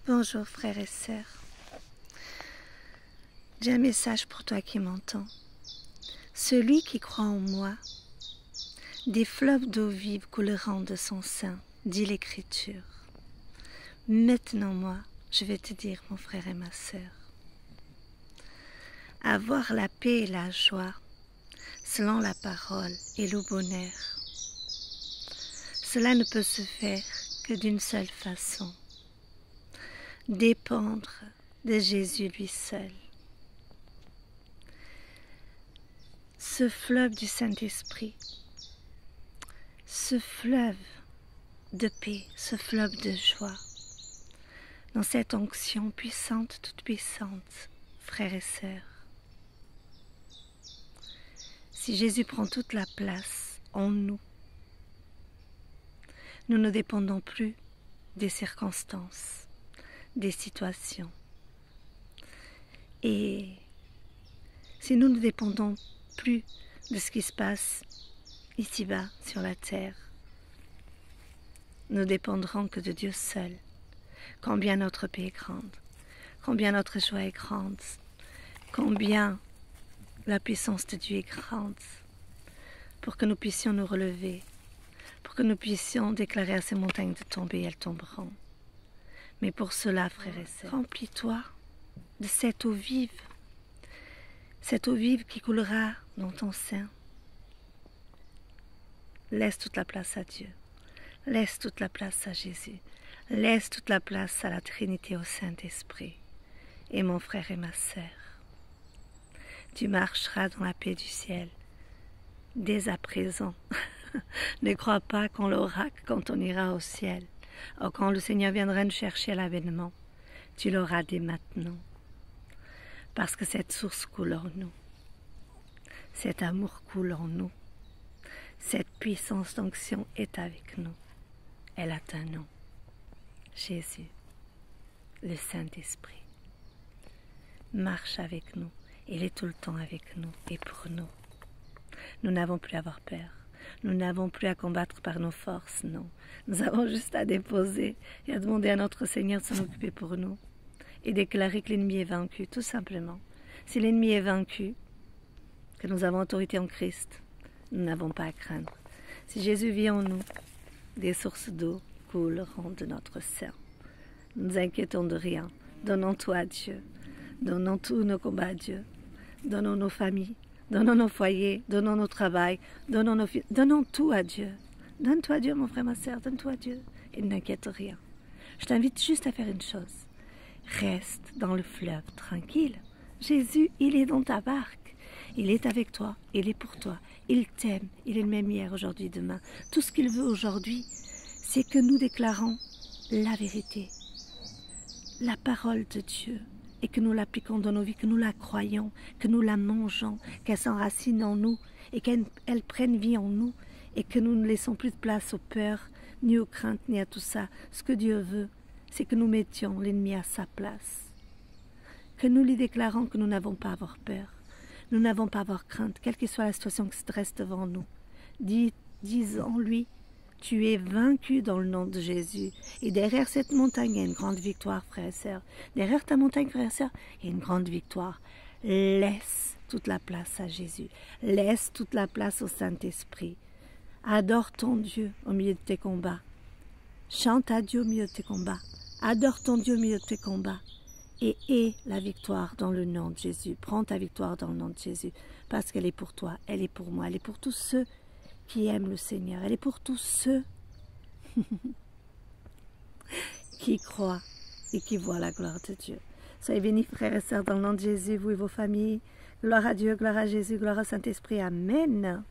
Bonjour frères et sœurs. J'ai un message pour toi qui m'entends. Celui qui croit en moi, des fleuves d'eau vive couleront de son sein, dit l'Écriture. Maintenant moi, je vais te dire, mon frère et ma sœur, avoir la paix et la joie, selon la parole et le bonheur. Cela ne peut se faire que d'une seule façon, dépendre de Jésus lui seul. Ce fleuve du Saint-Esprit, ce fleuve de paix, ce fleuve de joie, dans cette onction puissante, toute puissante, frères et sœurs. Si Jésus prend toute la place en nous, nous ne dépendons plus des circonstances, des situations. Et si nous ne dépendons plus de ce qui se passe ici-bas sur la terre, nous dépendrons que de Dieu seul. Combien notre paix est grande, combien notre joie est grande, combien la puissance de Dieu est grande, pour que nous puissions nous relever, pour que nous puissions déclarer à ces montagnes de tomber, elles tomberont. Mais pour cela, frères et sœurs, remplis-toi de cette eau vive qui coulera dans ton sein. Laisse toute la place à Dieu, laisse toute la place à Jésus, laisse toute la place à la Trinité, au Saint-Esprit. Et mon frère et ma sœur, tu marcheras dans la paix du ciel, dès à présent. Ne crois pas qu'on l'aura quand on ira au ciel, ou quand le Seigneur viendra nous chercher à l'avènement. Tu l'auras dès maintenant, parce que cette source coule en nous, cet amour coule en nous, cette puissance d'onction est avec nous. Elle a un nom, Jésus, le Saint-Esprit. Marche avec nous, il est tout le temps avec nous et pour nous. Nous n'avons plus à avoir peur. Nous n'avons plus à combattre par nos forces, non. Nous avons juste à déposer et à demander à notre Seigneur de s'en occuper pour nous et déclarer que l'ennemi est vaincu, tout simplement. Si l'ennemi est vaincu, que nous avons autorité en Christ, nous n'avons pas à craindre. Si Jésus vit en nous, des sources d'eau couleront de notre sein. Ne nous inquiétons de rien. Donnons tout à Dieu. Donnons tous nos combats à Dieu. Donnons nos familles. Donnons nos foyers, donnons nos travail, donnons tout à Dieu. Donne-toi à Dieu, mon frère, ma sœur, donne-toi à Dieu. Et n'inquiète rien. Je t'invite juste à faire une chose. Reste dans le fleuve, tranquille. Jésus, il est dans ta barque. Il est avec toi, il est pour toi. Il t'aime, il est le même hier, aujourd'hui, demain. Tout ce qu'il veut aujourd'hui, c'est que nous déclarons la vérité, la parole de Dieu. Et que nous l'appliquons dans nos vies, que nous la croyons, que nous la mangeons, qu'elle s'enracine en nous et qu'elle prenne vie en nous et que nous ne laissons plus de place aux peurs, ni aux craintes, ni à tout ça. Ce que Dieu veut, c'est que nous mettions l'ennemi à sa place. Que nous lui déclarons que nous n'avons pas à avoir peur, nous n'avons pas à avoir crainte, quelle que soit la situation qui se dresse devant nous. Disons-lui, tu es vaincu dans le nom de Jésus. Et derrière cette montagne, il y a une grande victoire, frères et sœurs. Derrière ta montagne, frères et sœurs, il y a une grande victoire. Laisse toute la place à Jésus. Laisse toute la place au Saint-Esprit. Adore ton Dieu au milieu de tes combats. Chante à Dieu au milieu de tes combats. Adore ton Dieu au milieu de tes combats. Et aie la victoire dans le nom de Jésus. Prends ta victoire dans le nom de Jésus. Parce qu'elle est pour toi, elle est pour moi, elle est pour tous ceux qui aiment le Seigneur. Elle est pour tous ceux qui croient et qui voient la gloire de Dieu. Soyez bénis, frères et sœurs, dans le nom de Jésus, vous et vos familles. Gloire à Dieu, gloire à Jésus, gloire au Saint-Esprit. Amen.